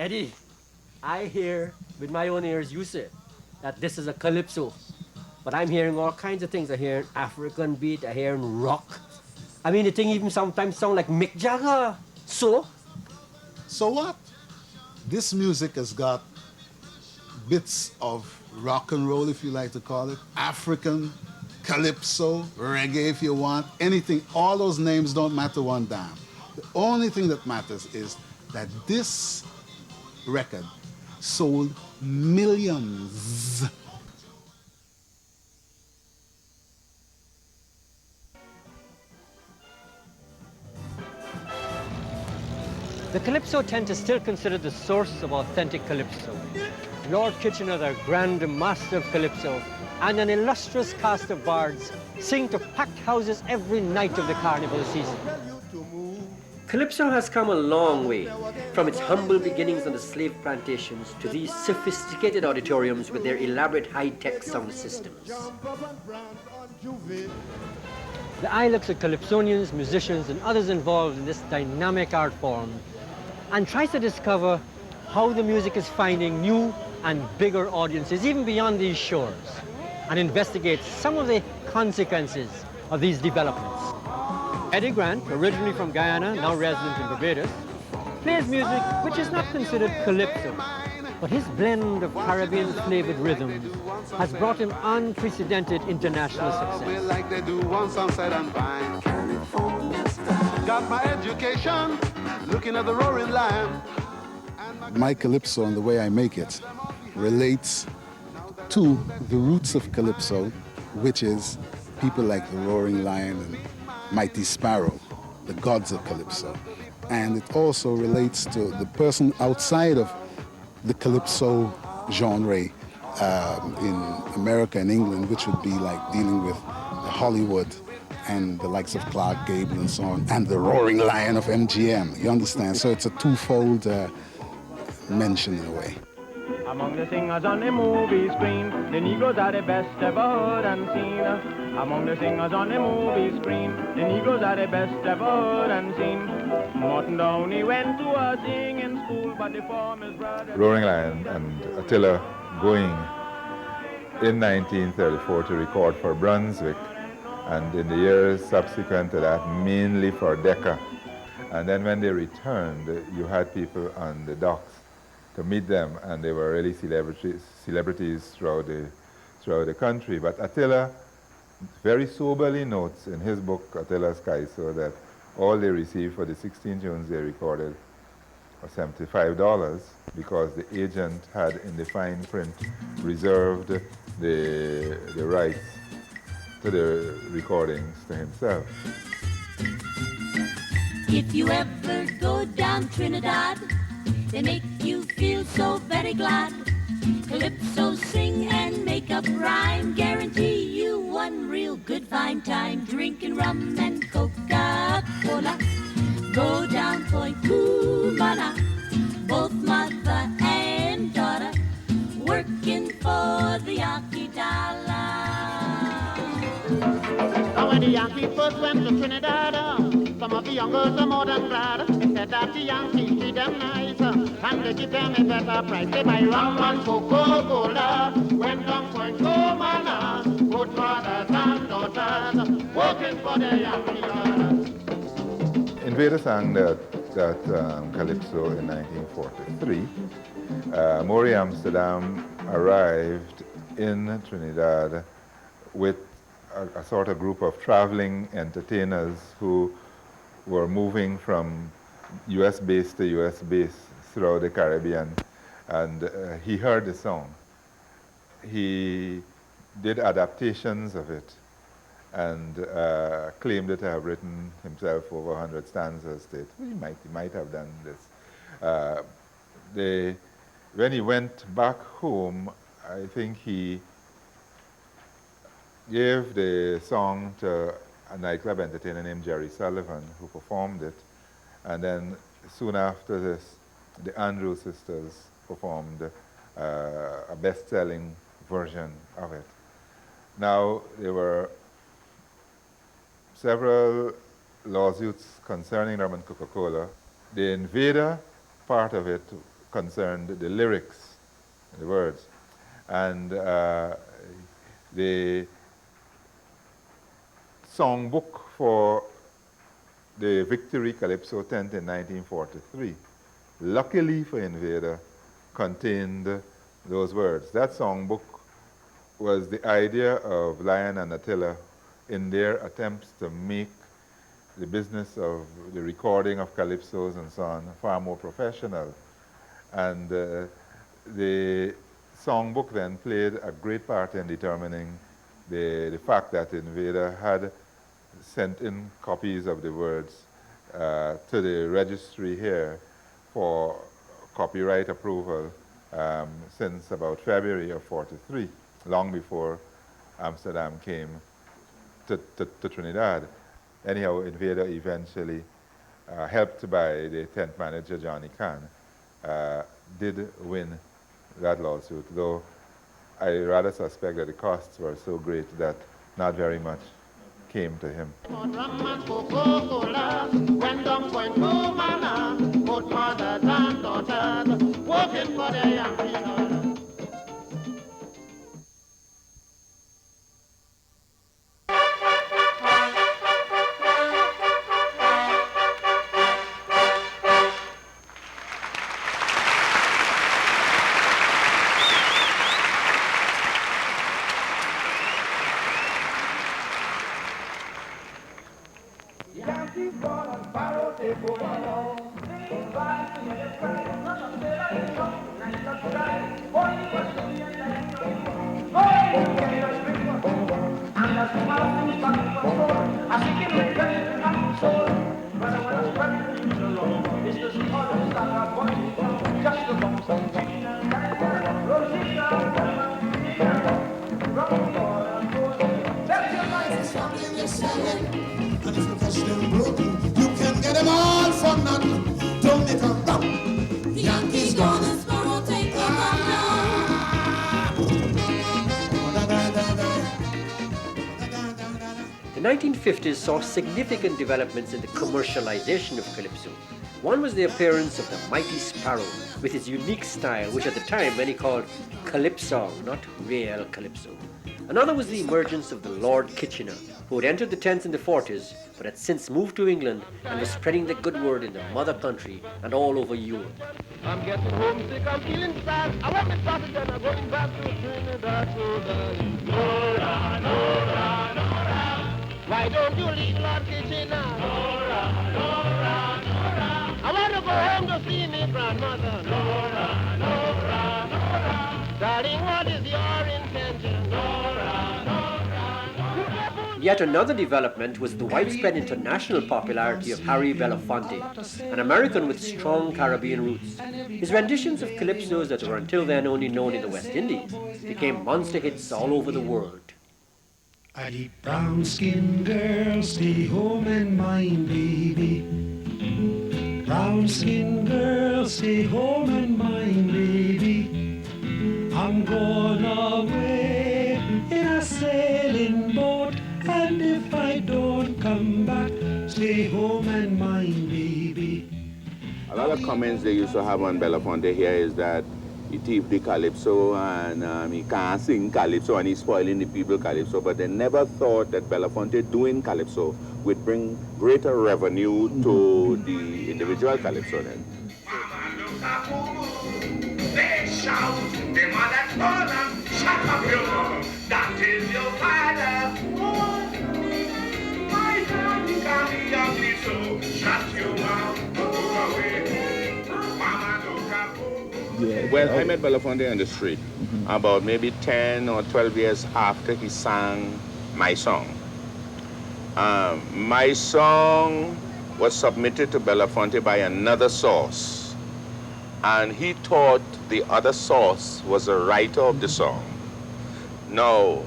Eddy, I hear with my own ears you say that this is a calypso. But I'm hearing all kinds of things. I hear African beat, I hear rock. I mean, the thing even sometimes sound like Mick Jagger. So? So what? This music has got bits of rock and roll, if you like to call it, African, calypso, reggae if you want, anything. All those names don't matter one damn. The only thing that matters is that this record sold millions. The Calypso tend to still consider the source of authentic Calypso. Lord Kitchener, the grand master of Calypso, and an illustrious cast of bards sing to packed houses every night of the carnival season. Calypso has come a long way, from its humble beginnings on the slave plantations to these sophisticated auditoriums with their elaborate high-tech sound systems. The eye looks at Calypsonians, musicians, and others involved in this dynamic art form and tries to discover how the music is finding new and bigger audiences, even beyond these shores, and investigates some of the consequences of these developments. Eddy Grant, originally from Guyana, now resident in Barbados, plays music which is not considered calypso, but his blend of Caribbean-flavored rhythms has brought him unprecedented international success. Like they do on Sunset and Vine. Got my education, looking at the roaring lion. My calypso and the way I make it relates to the roots of calypso, which is people like the Roaring Lion and Mighty Sparrow, the gods of calypso. And it also relates to the person outside of the calypso genre in America and England, which would be like dealing with Hollywood and the likes of Clark Gable and so on, and the Roaring Lion of MGM, you understand? So it's a twofold mention in a way. Among the singers on the movie screen, the Negroes are the best ever heard and seen. Among the singers on the movie screen, the Negroes are the best ever heard and seen. Morton Downey went to a singing school, but the form is brother. Roaring Lion and Attila going in 1934 to record for Brunswick, and in the years subsequent to that, mainly for Decca. And then when they returned, you had people on the docks to meet them, and they were really celebrities throughout the country. But Attila very soberly notes in his book, Attila's Calypso, that all they received for the 16 tunes they recorded was $75, because the agent had in the fine print reserved the rights to the recordings to himself. If you ever go down Trinidad, they make you feel so very glad. Calypso sing and make up rhyme, guarantee you one real good fine time, drinking rum and Coca-Cola. Go down Point Cumana, both mother and daughter, working for the Yankee dollar. Now when the Yankees first went to Trinidad, some of the young girls are more than glad. Said that the Yankees treat them nice, and they give them a better price. They buy rum and Coca-Cola. Went down Point Cumana, both mothers and daughters, working for the Yankee dollar. Invader sang that Calypso in 1943. Maury Amsterdam arrived in Trinidad with a sort of group of traveling entertainers who were moving from US base to US base throughout the Caribbean, and he heard the song. He did adaptations of it and claimed to have written himself over 100 stanzas. He might have done this. When he went back home, I think he gave the song to a nightclub entertainer named Jerry Sullivan, who performed it. And then soon after this, the Andrew sisters performed a best-selling version of it. Now, there were several lawsuits concerning rum and Coca-Cola. The Invader part of it concerned the lyrics, the words. And the songbook for the Victory Calypso tent in 1943, luckily for Invader, contained those words. That songbook was the idea of Lion and Attila in their attempts to make the business of the recording of calypsos and so on far more professional. And the songbook then played a great part in determining the fact that Invader had sent in copies of the words to the registry here for copyright approval since about February of '43, long before Amsterdam came to Trinidad. Anyhow, Invader eventually, helped by the tent manager Johnny Kahn, did win that lawsuit, though I rather suspect that the costs were so great that not very much came to him. The 1950s saw significant developments in the commercialization of Calypso. One was the appearance of the mighty Sparrow, with its unique style, which at the time many called Calypso, not real Calypso. Another was the emergence of the Lord Kitchener, who had entered the tents in the 40s, but had since moved to England and was spreading the good word in the mother country and all over Europe. I'm getting homesick, I'm feeling sad. I want me started and I'm going back to Trinidad. Nora, Nora, Nora. Why don't you leave Lord Kitchener? Nora, Nora, Nora. I want to go home to see me grandmother. Nora, Nora, Nora. Darling, what is your intention? Nora, Nora, Nora. Yet another development was the widespread international popularity of Harry Belafonte, an American with strong Caribbean roots. His renditions of calypsos that were until then only known in the West Indies became monster hits all over the world. I deep brown-skinned girl, stay home and mind baby. Brown-skinned girl, stay home and mind baby. I'm going away in a sailing boat, and if I don't come back, stay home and mind baby. A lot of comments they used to have on Belafonte here is that he thieved the Calypso and he can't sing Calypso and he's spoiling the people Calypso, but they never thought that Belafonte doing Calypso would bring greater revenue to the individual Calypso then. They shout, the mother told them, shut up your mother, that is your father. My God, you can't be ugly, so shut your mouth, go away. Mama, don't have Yeah. Well, I met Belafonte on the street about maybe 10 or 12 years after he sang my song. My song was submitted to Belafonte by another source, and he thought the other source was the writer of the song. Now,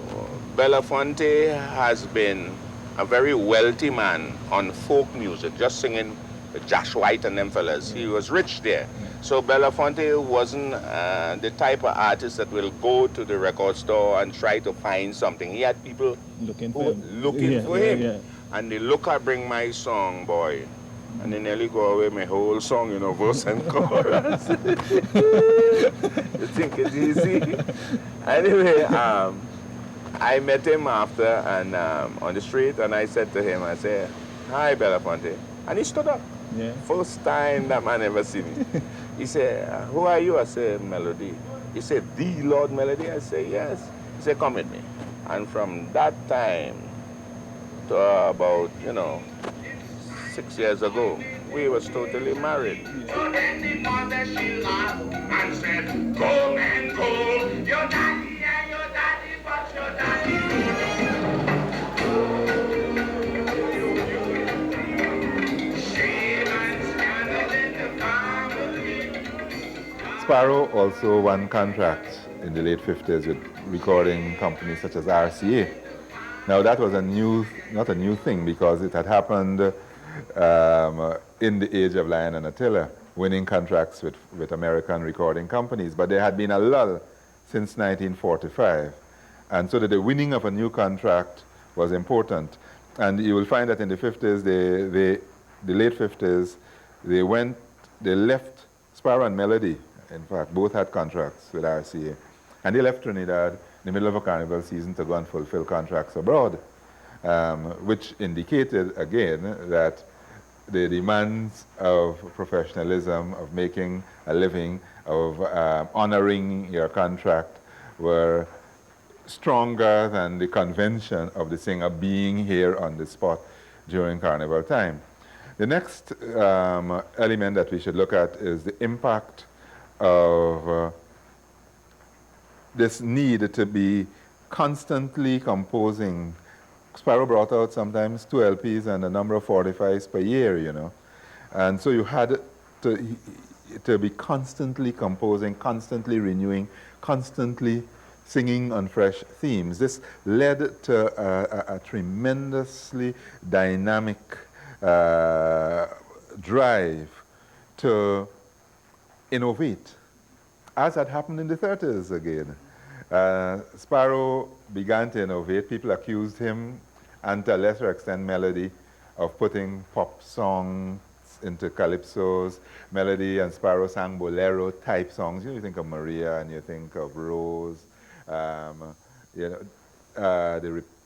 Belafonte has been a very wealthy man on folk music, just singing with Josh White and them fellas. He was rich there. So Belafonte wasn't the type of artist that will go to the record store and try to find something. He had people looking for him. And the look I bring my song, boy, And they nearly go away my whole song, you know, verse and chorus. You think it's easy? Anyway, I met him after and on the street, and I said to him, I said, "Hi, Belafonte." And he stood up. Yeah. First time that man ever see me. He said, "Who are you?" I said, "Melody." He said, "The Lord Melody?" I said, "Yes." He said, "Come with me." And from that time to about, 6 years ago, we was totally married. So then the mother she laughed and said, "Go and go, your daddy and your daddy, but your daddy." Shame and scandal in the family. Sparrow also won contracts in the late 50s with recording companies such as RCA. Now that was not a new thing, because it had happened in the age of Lion and Attila, winning contracts with American recording companies. But there had been a lull since 1945. And so that the winning of a new contract was important. And you will find that in the 50s, the late 50s, they left Sparrow and Melody, in fact, both had contracts with RCA. And they left Trinidad in the middle of a carnival season to go and fulfill contracts abroad, which indicated, again, that the demands of professionalism, of making a living, of honoring your contract were stronger than the convention of the singer being here on the spot during carnival time. The next element that we should look at is the impact of this need to be constantly composing. Sparrow brought out sometimes 2 LPs and a number of 45s per year, And so you had to be constantly composing, constantly renewing, constantly singing on fresh themes. This led to a tremendously dynamic drive to innovate, as had happened in the 30s again. Sparrow began to innovate. People accused him, and to a lesser extent Melody, of putting pop songs into Calypsos. Melody and Sparrow sang bolero type songs. You think of Maria and you think of Rose. The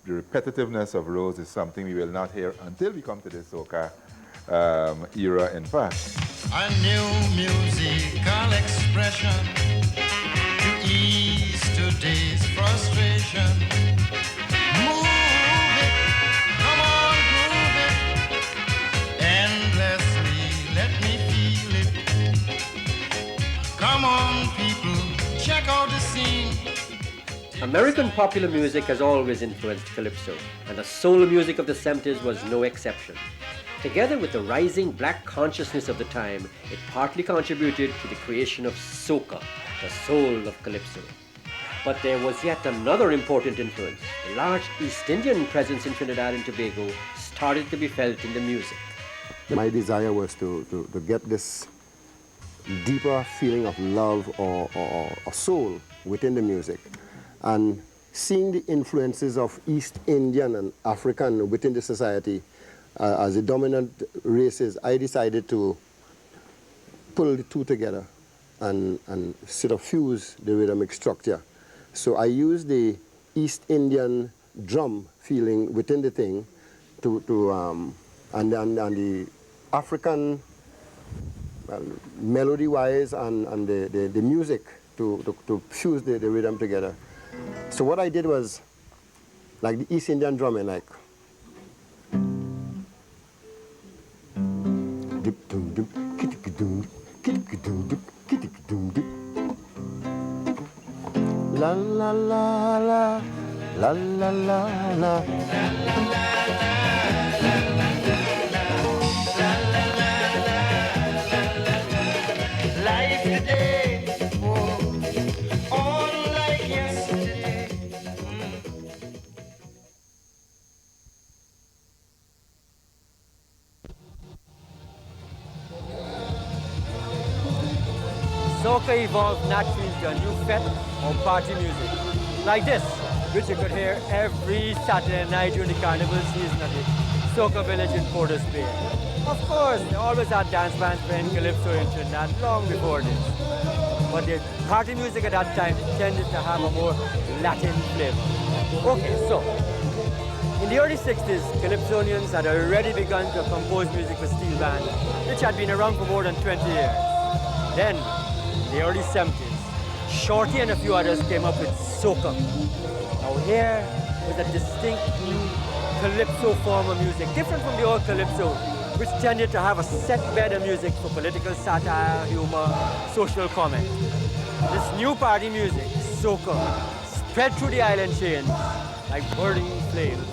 repetitiveness of Rose is something we will not hear until we come to the soca era, in fact. A new musical expression to ease today's frustration. Move it, come on, groove it, endlessly, let me feel it. Come on, people, check out the scene. American popular music has always influenced Calypso, and the soul music of the 70s was no exception. Together with the rising black consciousness of the time, it partly contributed to the creation of soca, the soul of Calypso. But there was yet another important influence. The large East Indian presence in Trinidad and Tobago started to be felt in the music. My desire was to get this deeper feeling of love or soul within the music. And seeing the influences of East Indian and African within the society as the dominant races, I decided to pull the two together and sort of fuse the rhythmic structure. So I used the East Indian drum feeling within the thing and the African melody-wise and the music to fuse the rhythm together. So what I did was like the East Indian drumming, like la la la la la la la la. Life today, all like yesterday. Soca evolved naturally into a new fete or party music, like this, which you could hear every Saturday night during the carnival season at the Soca Village in Port of Spain. Of course, they always had dance bands playing Calypso in Trinidad long before this. But the party music at that time tended to have a more Latin flavor. Okay, so, in the early 60s, Calypsonians had already begun to compose music for steel bands, which had been around for more than 20 years. Then, in the early 70s, Shorty and a few others came up with Soca. Now here was a distinct new Calypso form of music, different from the old Calypso, which tended to have a set bed of music for political satire, humor, social comment. This new party music, Soca, spread through the island chain like burning flames.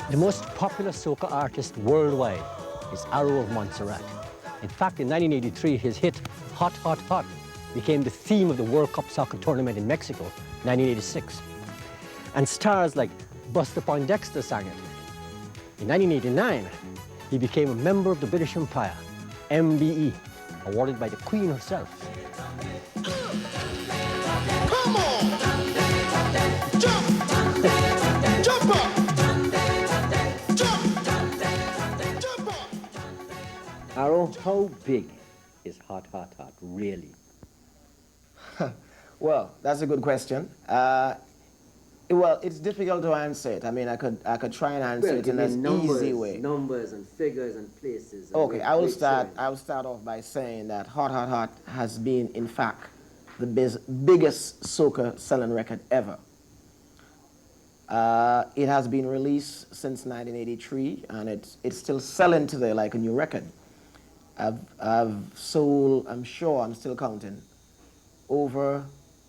The most popular soca artist worldwide is Arrow of Montserrat. In fact, in 1983, his hit Hot, Hot, Hot became the theme of the World Cup soccer tournament in Mexico, 1986. And stars like Buster Poindexter sang it. In 1989, he became a member of the British Empire, MBE, awarded by the Queen herself. Come on! Jump! Jump up! Arrow, how big is Hot, Hot, Hot, really? Well, that's a good question. Well, it's difficult to answer it. I mean, I could try and answer it in an easy way. Numbers and figures and places. Okay, I will start off by saying that Hot, Hot, Hot has been, in fact, the biggest soca selling record ever. It has been released since 1983, and it's still selling today like a new record. I've sold, I'm sure, I'm still counting,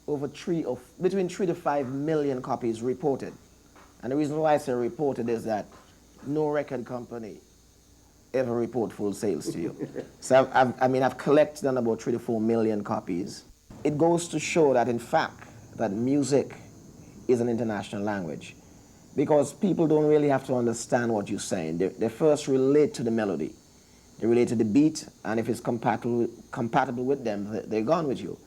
between 3 to 5 million copies reported. And the reason why I say reported is that no record company ever report full sales to you. So I've collected on about 3 to 4 million copies. It goes to show that, in fact, that music is an international language, because people don't really have to understand what you're saying. They first relate to the melody. They relate to the beat, and if it's compatible with them, they're gone with you.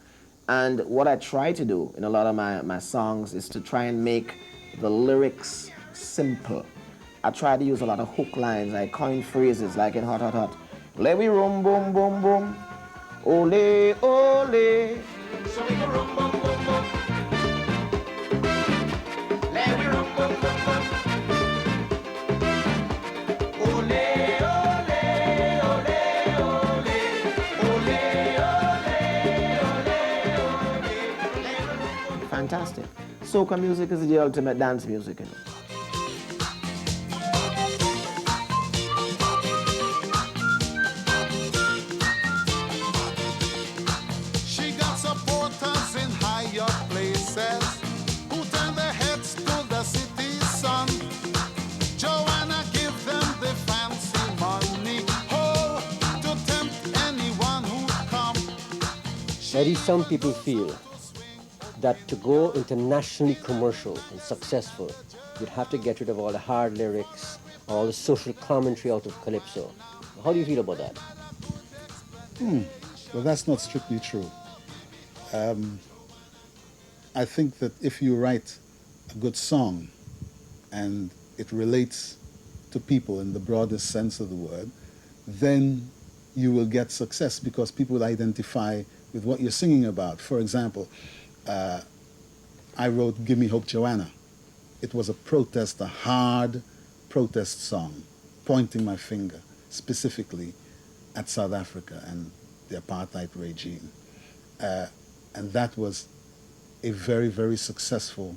And what I try to do in a lot of my songs is to try and make the lyrics simple. I try to use a lot of hook lines. I coin phrases like in Hot, Hot, Hot. Let me rum, boom, boom, boom. Ole, ole. So we go rum, boom, boom, boom. Let me rum, boom, boom, boom. Fantastic. Soca music is the ultimate dance music, you know. She got supporters in higher places who turn their heads to the city sun. Joanna give them the fancy money, oh, to tempt anyone who come. Maybe some people feel that to go internationally commercial and successful, you'd have to get rid of all the hard lyrics, all the social commentary out of Calypso. How do you feel about that? Well, that's not strictly true. I think that if you write a good song and it relates to people in the broadest sense of the word, then you will get success because people identify with what you're singing about. For example, I wrote Give Me Hope, Joanna. It was a protest, a hard protest song, pointing my finger specifically at South Africa and the apartheid regime. And that was a very, very successful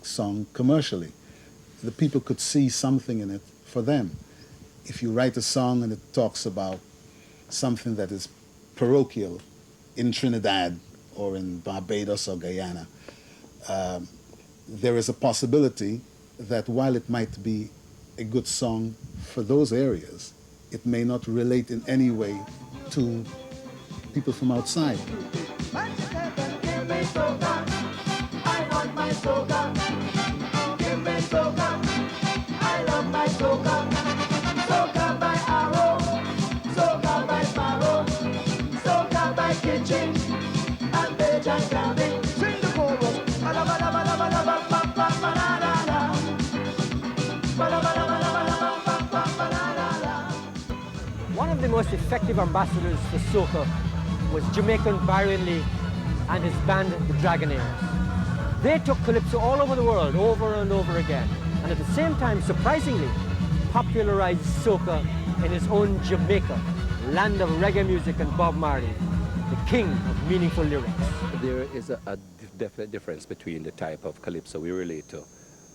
song commercially. The people could see something in it for them. If you write a song and it talks about something that is parochial in Trinidad or in Barbados or Guyana, there is a possibility that while it might be a good song for those areas, it may not relate in any way to people from outside. I want my soca. Give me soca. I love my soca. Soca by Arrow, soca by Sparrow, soca by Kitchen, and Bajan Gambing. Sing the chorus. One of the most effective ambassadors for soca was Jamaican Byron and his band, the Dragonaires. They took Calypso all over the world, over and over again, and at the same time, surprisingly, popularized soca in his own Jamaica, land of reggae music and Bob Marley, the king of meaningful lyrics. There is a definite difference between the type of Calypso we relate to,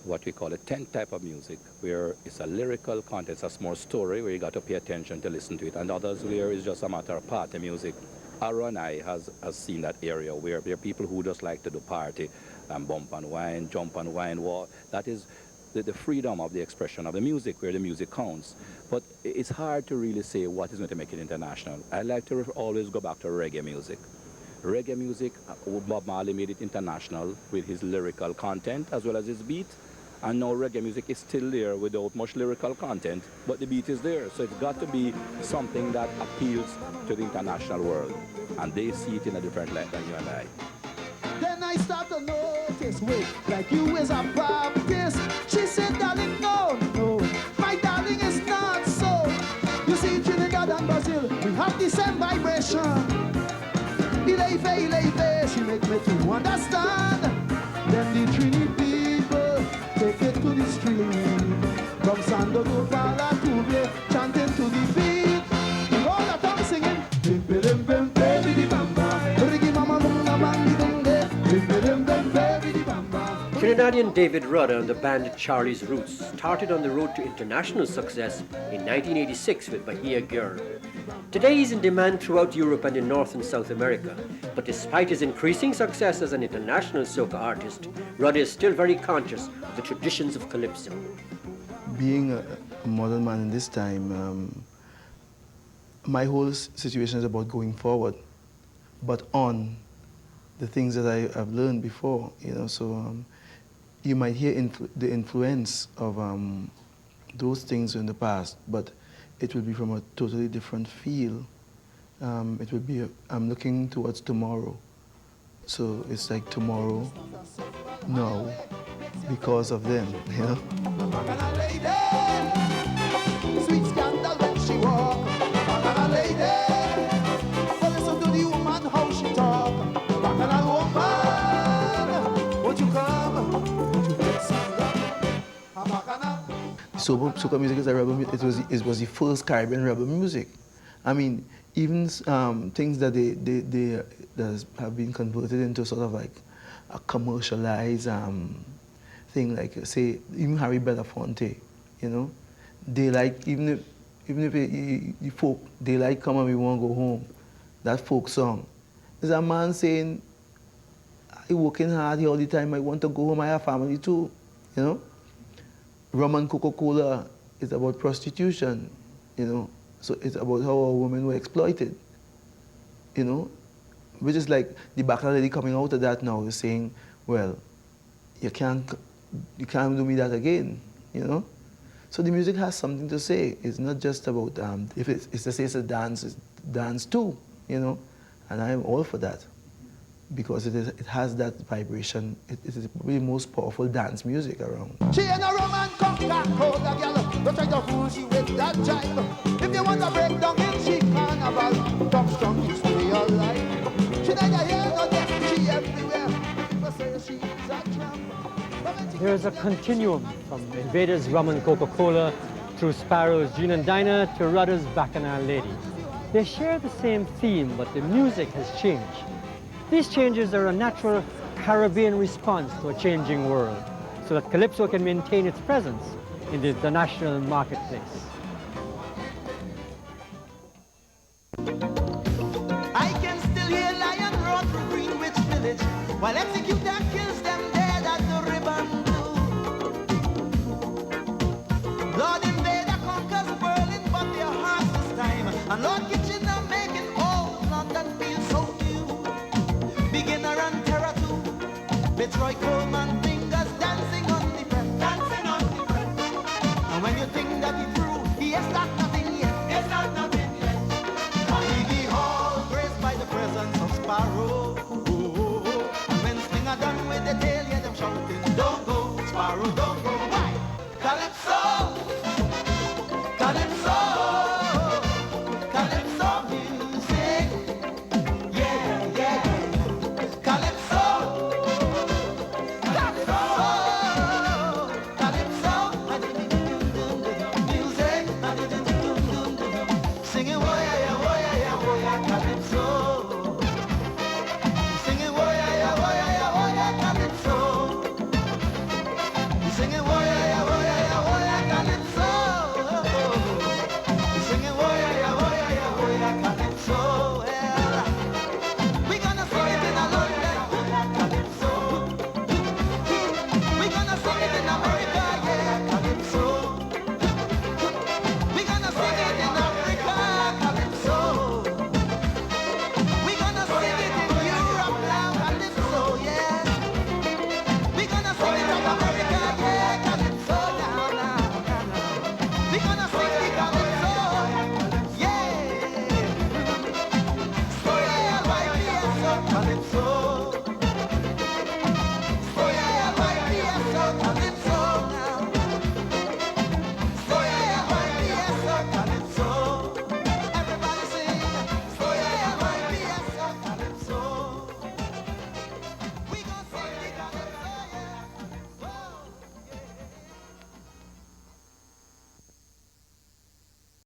what we call a 10th type of music, where it's a lyrical content, it's a small story where you got to pay attention to listen to it, and others where it's just a matter of party music. Arrow and I has seen that area where there are people who just like to do party and bump and wine, jump and wine, walk. That is the freedom of the expression of the music, where the music counts. But it's hard to really say what is going to make it international. I like to always go back to reggae music. Reggae music, Bob Marley made it international with his lyrical content as well as his beat. And now reggae music is still there without much lyrical content, but the beat is there. So it's got to be something that appeals to the international world. And they see it in a different light than you and I. Then I start to notice, wait, like you is a Baptist. She said, darling, no, no, my darling is not so. You see, Trinidad and Brazil, we have the same vibration. Eleve, she make me to understand. Then the Trinity people take it to the street. From Sando to Palatube, chanting to the beat. And all that I'm singing, bim, bim, bim, baby, di bamba. Rigi mama, mama, mangi, dinge. Bim, bim, bim, baby, di bamba. Trinidadian David Rudder and the band Charlie's Roots started on the road to international success in 1986 with Bahia Girl. Today he's in demand throughout Europe and in North and South America, but despite his increasing success as an international soca artist, Rudder is still very conscious of the traditions of Calypso. Being a modern man in this time, my whole situation is about going forward, but on the things that I've learned before, you know, so you might hear the influence of those things in the past, but it will be from a totally different feel. It will be, I'm looking towards tomorrow. So it's like tomorrow, now, because of them, you know? Sweet scandal when she walk. Bacchanal lady. But listen to the woman how she talk. Bacchanal woman. Won't you come? Won't you get some love? A bacchanal. Soca music is a rebel music. It was the first Caribbean rebel music. I mean, even things that that have been converted into sort of like a commercialized thing, like say even Harry Belafonte, you know, they like even if the folk, they like Come and We Want to Go Home, that folk song. There's a man saying, I working hard here all the time, I want to go home, I have family too, you know. Rum and Coca-Cola is about prostitution, you know. So it's about how our women were exploited, you know. Which is like the Bacchanal lady coming out of that now is saying, well, you can't do me that again, you know. So the music has something to say. It's not just about, if it's to say it's a dance, it's dance too, you know. And I'm all for that, because it has that vibration. It is probably the most powerful dance music around. She ain't a Roman Coca-Cola girl. Don't try to fool she with that jive. If you want to break down in she carnival, come strong, you stay alive. She neither here nor there, she everywhere. People say she's a There is a continuum from Invader's Rum and Coca-Cola through Sparrow's Gin and Diner to Rudder's Bacchanal Lady. They share the same theme, but the music has changed. These changes are a natural Caribbean response to a changing world, so that Calypso can maintain its presence in the international marketplace. I can still hear lion roar through Greenwich Village while executor kills them dead at the ribbon blue. Lord Invader conquers Berlin, but their hearts this time, and Lord Kitchener making all London feel so new. Beginner and terror too, Fitzroy Coleman fingers dancing on the breath, dancing on the breath. And when you think that he through, he has not nothing yet, it's not nothing yet. He all graced by the presence of Sparrow. And when Slinger done with the tail, yeah, them shouting, don't go, Sparrow, don't go. Why? Calypso, Calypso, Calypso music. Yeah, yeah, Calypso, Calypso, Calypso. Music. Singing, oh yeah, yeah, oh yeah, yeah, oh yeah, Calypso. Singing, oh yeah, yeah, oh yeah, yeah, oh yeah, Calypso. Singing, oh yeah, yeah, oh yeah, yeah, oh yeah, Calypso. Singing, oh yeah, yeah, oh yeah, yeah, oh yeah, Calypso. Well, we gonna sing it in London, Calypso. We gonna sing it in America, yeah, Calypso. We gonna sing it in Africa, Calypso. We gonna sing it in Europe now, Calypso, yeah. We gonna sing it in America, yeah, Calypso, now. We gonna